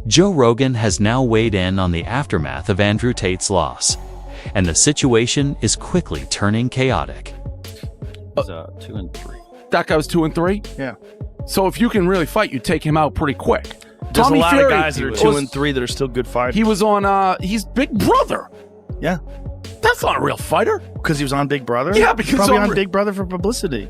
Joe Rogan has now weighed in on the aftermath of Andrew Tate's loss, and the situation is quickly turning chaotic. He's 2-3. That guy was 2-3? Yeah. So if you can really fight, you take him out pretty quick. There's Tommy a lot Fury, of guys that are 2-3 that are still good fighters. He was on, he's Big Brother. Yeah. That's not a real fighter. Because he was on Big Brother? Yeah, because probably on on Big Brother for publicity.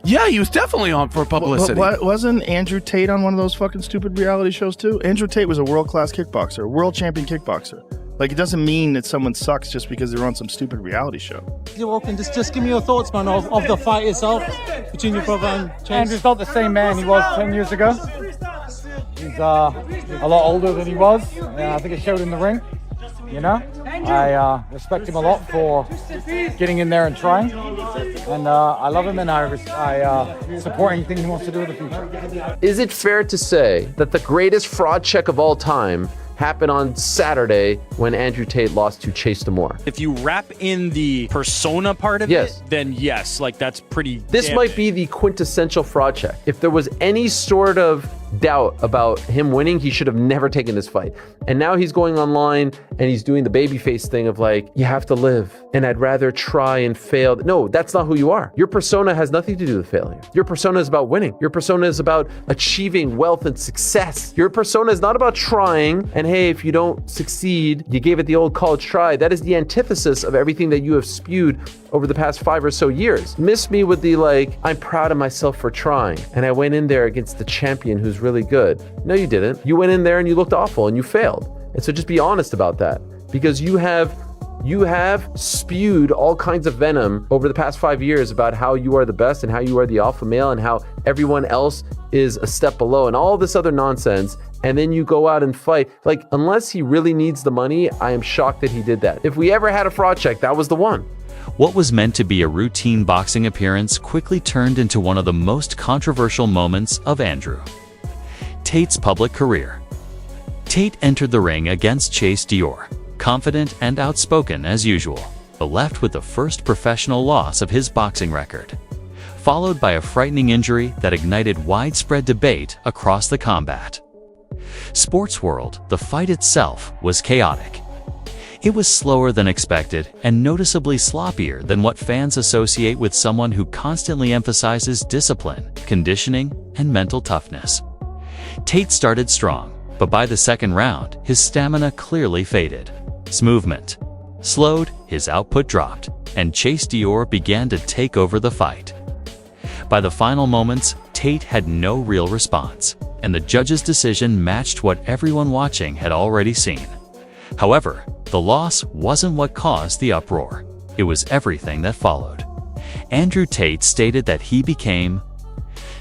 Yeah, he was definitely on for publicity. Wasn't Andrew Tate on one of those fucking stupid reality shows too? Andrew Tate was a world-class kickboxer, a world champion kickboxer. Like, it doesn't mean that someone sucks just because they're on some stupid reality show. You're welcome. Just give me your thoughts, man, of the fight itself between your brother and Chase. Andrew's not the same man he was 10 years ago. He's a lot older than he was. I think it showed in the ring. You know, I respect him a lot for getting in there and trying, and I love him, and I support anything he wants to do in the future. Is it fair to say that the greatest fraud check of all time happened on Saturday when Andrew Tate lost to Chase Damore? If you wrap in the persona part of Yes. it, then yes, like that's pretty This damning. might be the quintessential fraud check. If there was any sort of doubt about him winning, he should have never taken this fight. And now he's going online and he's doing the babyface thing of like, you have to live and I'd rather try and fail. No, that's not who you are. Your persona has nothing to do with failure. Your persona is about winning. Your persona is about achieving wealth and success. Your persona is not about trying and hey, if you don't succeed, you gave it the old college try. That is the antithesis of everything that you have spewed over the past 5 or so years. Miss me with the like, I'm proud of myself for trying. And I went in there against the champion who's really good. No, you didn't. You went in there and you looked awful and you failed. And so just be honest about that, because you have spewed all kinds of venom over the past 5 years about how you are the best and how you are the alpha male and how everyone else is a step below and all this other nonsense. And then you go out and fight. Like, unless he really needs the money, I am shocked that he did that. If we ever had a fraud check, that was the one. What was meant to be a routine boxing appearance quickly turned into one of the most controversial moments of Andrew Tate's public career. Tate entered the ring against Chase Damore, confident and outspoken as usual, but left with the first professional loss of his boxing record, followed by a frightening injury that ignited widespread debate across the combat sports world. The fight itself was chaotic. It was slower than expected and noticeably sloppier than what fans associate with someone who constantly emphasizes discipline, conditioning, and mental toughness. Tate started strong, but by the second round, his stamina clearly faded. His movement slowed, his output dropped, and Chase Damore began to take over the fight. By the final moments, Tate had no real response, and the judge's decision matched what everyone watching had already seen. However, the loss wasn't what caused the uproar. It was everything that followed. Andrew Tate stated that he became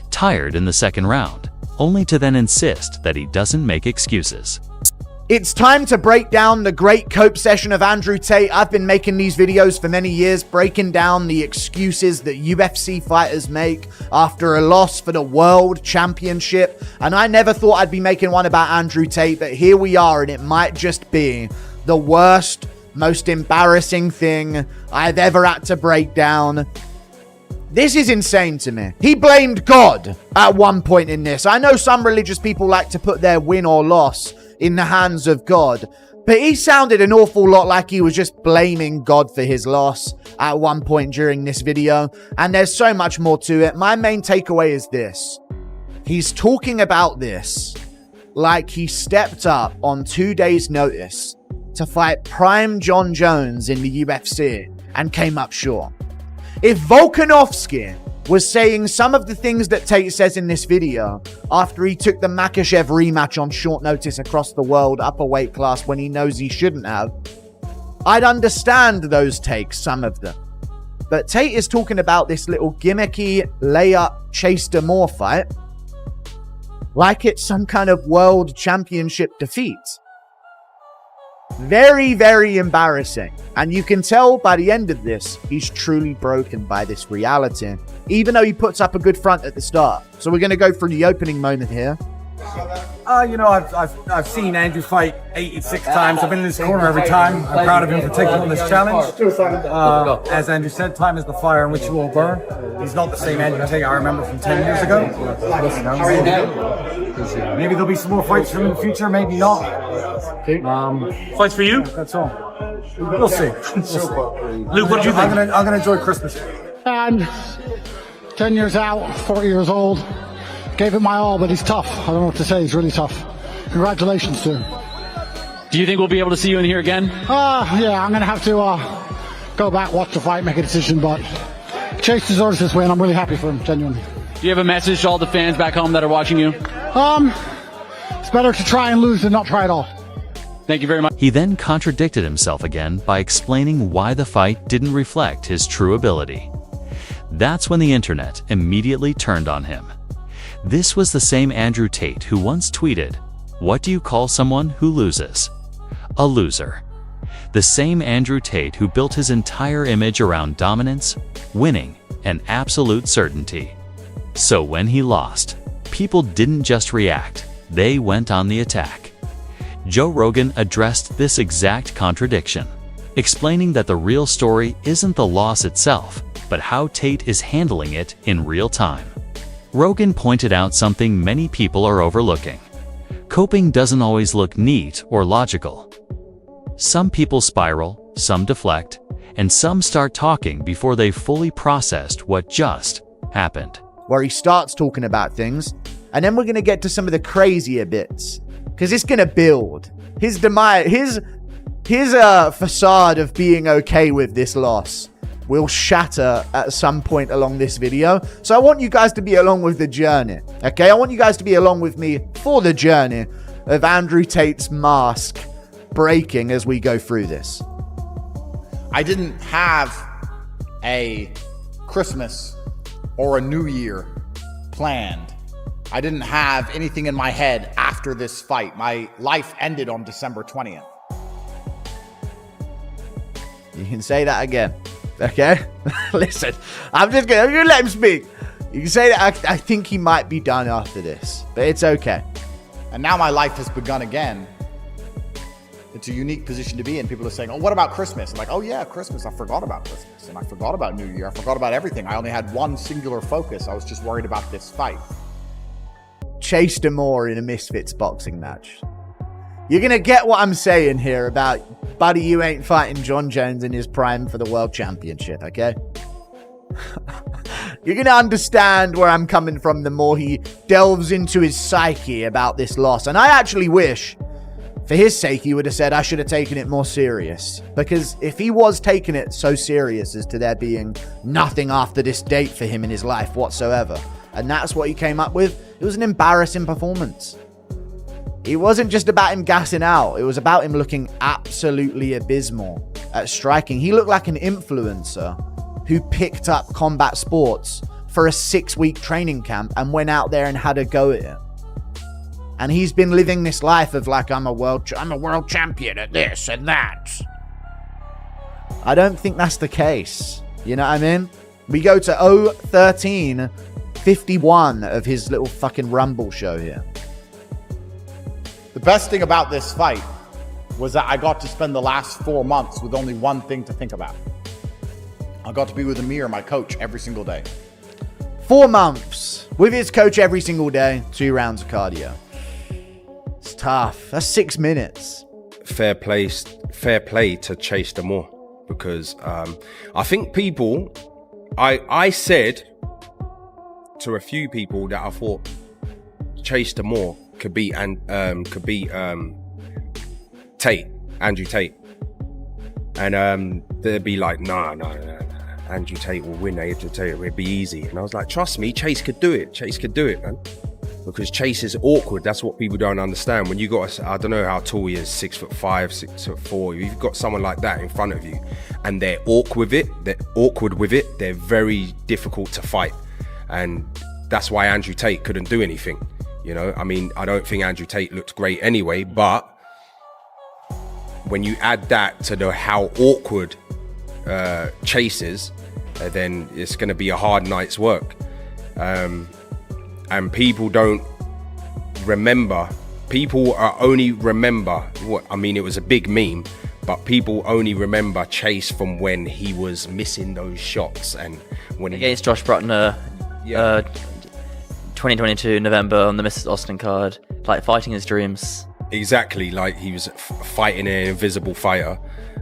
tired in the second round, only to then insist that he doesn't make excuses. It's time to break down the great cope session of Andrew Tate. I've been making these videos for many years, breaking down the excuses that UFC fighters make after a loss for the world championship. And I never thought I'd be making one about Andrew Tate, but here we are, and it might just be the worst, most embarrassing thing I've ever had to break down. This is insane to me. He blamed God at one point in this. I know some religious people like to put their win or loss in the hands of God, but he sounded an awful lot like he was just blaming God for his loss at one point during this video, and there's so much more to it. My main takeaway is this. He's talking about this like he stepped up on 2 days' notice to fight prime John Jones in the UFC and came up short. If Volkanovski was saying some of the things that Tate says in this video after he took the Makhachev rematch on short notice across the world up a weight class when he knows he shouldn't have, I'd understand those takes, some of them. But Tate is talking about this little gimmicky layup Chase Damore fight like it's some kind of world championship defeat. Very, very embarrassing. And you can tell by the end of this, he's truly broken by this reality, even though he puts up a good front at the start. So we're going to go through the opening moment here. You know, I've seen Andrew fight 86 times. I've been in his corner every time. I'm proud of him for taking on this challenge. As Andrew said, time is the fire in which you will burn. He's not the same Andrew Tate I remember from 10 years ago. Maybe there'll be some more fights from him in the future, maybe not. Fights for you? That's all. We'll see. Luke, what do you think? I'm gonna enjoy Christmas. And 10 years out, 40 years old. Gave it my all, but he's tough. I don't know what to say. He's really tough. Congratulations to him. Do you think we'll be able to see you in here again? Yeah, I'm going to have to go back, watch the fight, make a decision, but Chase deserves this win. I'm really happy for him, genuinely. Do you have a message to all the fans back home that are watching you? It's better to try and lose than not try at all. Thank you very much. He then contradicted himself again by explaining why the fight didn't reflect his true ability. That's when the internet immediately turned on him. This was the same Andrew Tate who once tweeted, "What do you call someone who loses? A loser." The same Andrew Tate who built his entire image around dominance, winning, and absolute certainty. So when he lost, people didn't just react, they went on the attack. Joe Rogan addressed this exact contradiction, explaining that the real story isn't the loss itself, but how Tate is handling it in real time. Rogan pointed out something many people are overlooking. Coping doesn't always look neat or logical. Some people spiral, some deflect, and some start talking before they've fully processed what just happened. Where he starts talking about things, and then we're going to get to some of the crazier bits, because it's going to build. His demise, his facade of being okay with this loss will shatter at some point along this video. So I want you guys to be along with the journey, okay? I want you guys to be along with me for the journey of Andrew Tate's mask breaking as we go through this. I didn't have a Christmas or a New Year planned. I didn't have anything in my head after this fight. My life ended on December 20th. You can say that again. Okay? Listen, I'm just going to let him speak. You can say that I think he might be done after this, but it's okay. And now my life has begun again. It's a unique position to be in. People are saying, oh, what about Christmas? I'm like, oh yeah, Christmas. I forgot about Christmas. And I forgot about New Year. I forgot about everything. I only had one singular focus. I was just worried about this fight. Chase Demore in a Misfits boxing match. You're going to get what I'm saying here about, buddy, you ain't fighting John Jones in his prime for the world championship, okay? You're going to understand where I'm coming from the more he delves into his psyche about this loss. And I actually wish, for his sake, he would have said, I should have taken it more serious. Because if he was taking it so serious as to there being nothing after this date for him in his life whatsoever, and that's what he came up with, it was an embarrassing performance. It wasn't just about him gassing out. It was about him looking absolutely abysmal at striking. He looked like an influencer who picked up combat sports for a 6-week training camp and went out there and had a go at it. And he's been living this life of like, I'm a world champion at this and that. I don't think that's the case. You know what I mean? We go to 013-51 of his little fucking Rumble show here. The best thing about this fight was that I got to spend the last 4 months with only one thing to think about. I got to be with Amir, my coach, every single day. 4 months with his coach every single day, 2 rounds of cardio. It's tough. That's 6 minutes. Fair play to Chase Demore, because I think people, I said to a few people that I thought Chase Demore could beat Tate, Andrew Tate, and they'd be like, no, Andrew Tate will win. Andrew Tate will be easy. And I was like, trust me, Chase could do it. Chase could do it, man. Because Chase is awkward. That's what people don't understand. When you got, I don't know how tall he is, 6'5", 6'4". You've got someone like that in front of you, and they're awkward with it. They're very difficult to fight, and that's why Andrew Tate couldn't do anything. You know, I mean, I don't think Andrew Tate looked great anyway, but when you add that to how awkward Chase is, then it's going to be a hard night's work. And people don't remember, people are only remember what I mean. It was a big meme, but people only remember Chase from when he was missing those shots and when against Josh Bruckner, 2022 November on the Mrs. Austin card, like fighting his dreams. Exactly, like he was fighting an invisible fighter,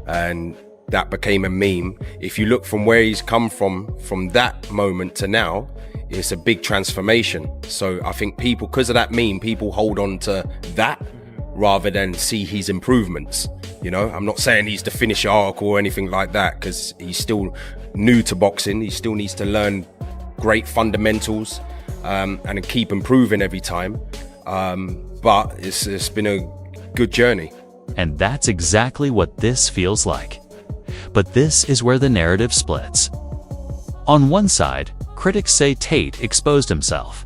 and that became a meme. If you look from where he's come from that moment to now, it's a big transformation. So I think people, because of that meme, people hold on to that rather than see his improvements. You know, I'm not saying he's the finished arc or anything like that, because he's still new to boxing. He still needs to learn great fundamentals and keep improving every time. But it's been a good journey. And that's exactly what this feels like. But this is where the narrative splits. On one side, critics say Tate exposed himself.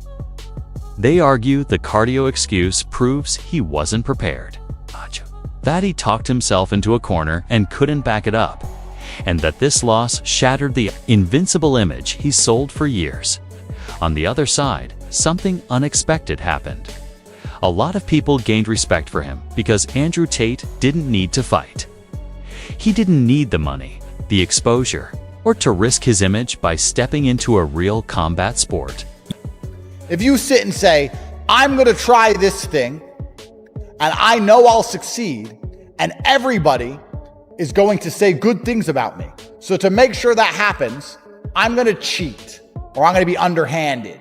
They argue the cardio excuse proves he wasn't prepared, that he talked himself into a corner and couldn't back it up, and that this loss shattered the invincible image he sold for years. On the other side, something unexpected happened. A lot of people gained respect for him because Andrew Tate didn't need to fight. He didn't need the money, the exposure, or to risk his image by stepping into a real combat sport. If you sit and say, I'm going to try this thing, and I know I'll succeed, and everybody is going to say good things about me. So to make sure that happens, I'm going to cheat, or I'm going to be underhanded.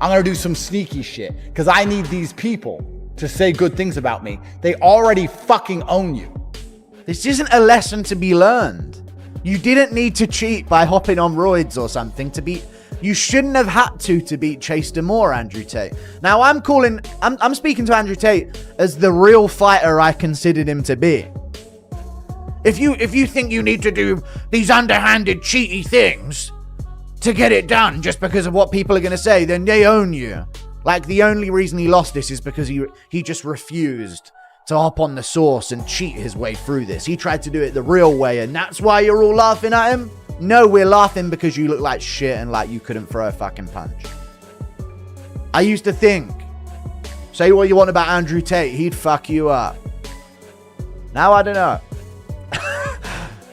I'm going to do some sneaky shit, because I need these people to say good things about me. They already fucking own you. This isn't a lesson to be learned. You didn't need to cheat by hopping on roids or something to beat. You shouldn't have had to beat Chase Demore, Andrew Tate. Now I'm speaking to Andrew Tate as the real fighter I considered him to be. If you think you need to do these underhanded, cheaty things to get it done just because of what people are going to say, then they own you. Like, the only reason he lost this is because he just refused to hop on the sauce and cheat his way through this. He tried to do it the real way, and that's why you're all laughing at him? No, we're laughing because you look like shit and like you couldn't throw a fucking punch. I used to think, say what you want about Andrew Tate, he'd fuck you up. Now I don't know.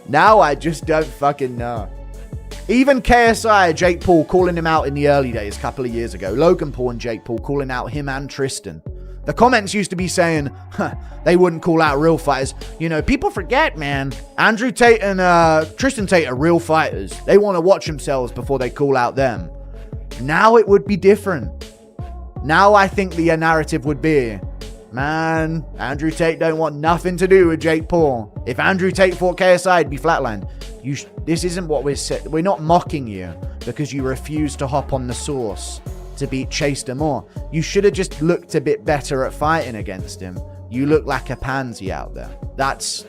Now I just don't fucking know. Even KSI, Jake Paul, calling him out in the early days, a couple of years ago. Logan Paul and Jake Paul calling out him and Tristan. The comments used to be saying, they wouldn't call out real fighters. You know, people forget, man. Andrew Tate and Tristan Tate are real fighters. They want to watch themselves before they call out them. Now it would be different. Now I think the narrative would be, man, Andrew Tate don't want nothing to do with Jake Paul. If Andrew Tate fought KSI, it'd be flatlined. This isn't what we're not mocking you because you refuse to hop on the sauce to beat Chase Demore. You should have just looked a bit better at fighting against him. You look like a pansy out there. That's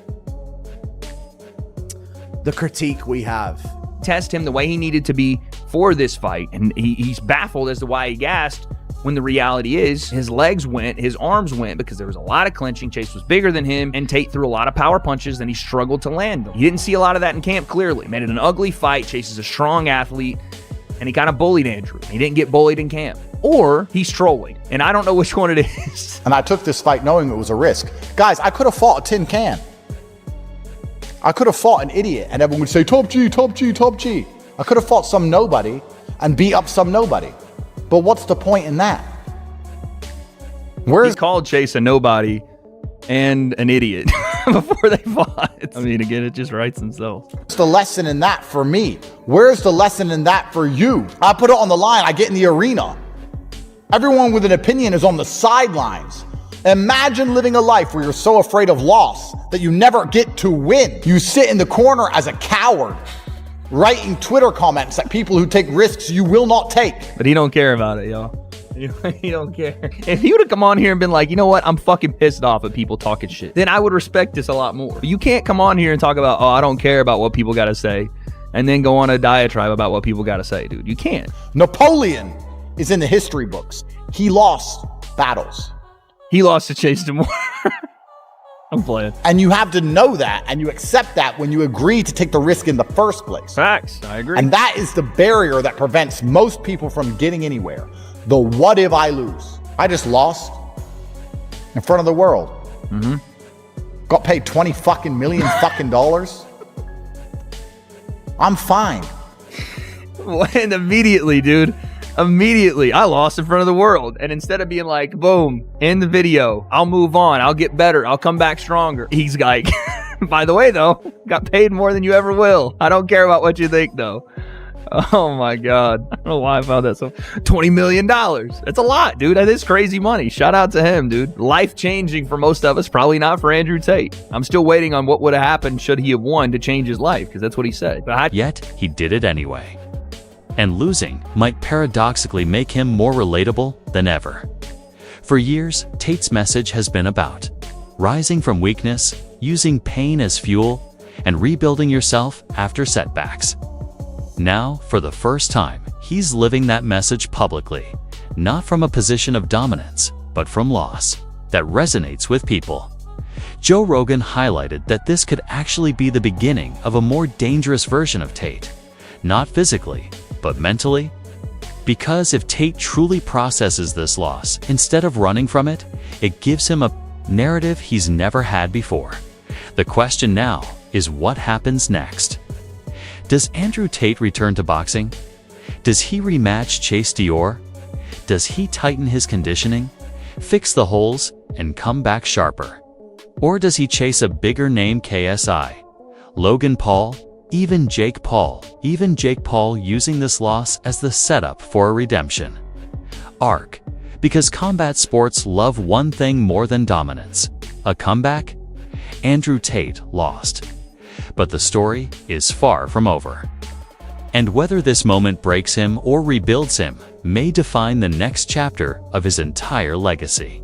the critique we have. Test him the way he needed to be for this fight, and he's baffled as to why he gassed when the reality is his legs went, his arms went, because there was a lot of clinching. Chase was bigger than him, and Tate threw a lot of power punches, and he struggled to land them. He didn't see a lot of that in camp, clearly. Made it an ugly fight. Chase is a strong athlete, and he kind of bullied Andrew. He didn't get bullied in camp. Or he's trolling, and I don't know which one it is. And I took this fight knowing it was a risk. Guys, I could have fought a tin can. I could have fought an idiot, and everyone would say, top G, top G, top G. I could have fought some nobody and beat up some nobody. But what's the point in that? He called Chase a nobody and an idiot before they fought. I mean, again, it just writes themselves. What's the lesson in that for me? Where's the lesson in that for you? I put it on the line. I get in the arena. Everyone with an opinion is on the sidelines. Imagine living a life where you're so afraid of loss that you never get to win. You sit in the corner as a coward, writing Twitter comments at people who take risks you will not take. But he don't care about it, y'all. He don't care. If he would have come on here and been like, you know what, I'm fucking pissed off at people talking shit, then I would respect this a lot more. But you can't come on here and talk about, oh, I don't care about what people got to say, and then go on a diatribe about what people got to say, dude. You can't. Napoleon is in the history books. He lost battles. He lost to Chase Demore. I'm playing. And you have to know that, and you accept that when you agree to take the risk in the first place. Facts. I agree. And that is the barrier that prevents most people from getting anywhere. The what if I lose? I just lost. in front of the world. Got paid 20 fucking million fucking dollars. I'm fine. And immediately, dude, I lost in front of the world. And instead of being like, boom, end the video, I'll move on, I'll get better, I'll come back stronger, he's like, by the way, though, got paid more than you ever will. I don't care about what you think, though. Oh my God. I don't know why I found that so. $20 million. That's a lot, dude. That is crazy money. Shout out to him, dude. Life changing for most of us, probably not for Andrew Tate. I'm still waiting on what would have happened should he have won to change his life, because that's what he said. Yet, he did it anyway. And losing might paradoxically make him more relatable than ever. For years, Tate's message has been about rising from weakness, using pain as fuel, and rebuilding yourself after setbacks. Now, for the first time, he's living that message publicly, not from a position of dominance, but from loss that resonates with people. Joe Rogan highlighted that this could actually be the beginning of a more dangerous version of Tate, not physically, but mentally. Because if Tate truly processes this loss instead of running from it, it gives him a narrative he's never had before. The question now is what happens next? Does Andrew Tate return to boxing? Does he rematch Chase Dior? Does he tighten his conditioning, fix the holes, and come back sharper? Or does he chase a bigger name KSI, Logan Paul, even Jake Paul using this loss as the setup for a redemption arc? Because combat sports love one thing more than dominance, a comeback. Andrew Tate lost. But the story is far from over. And whether this moment breaks him or rebuilds him may define the next chapter of his entire legacy.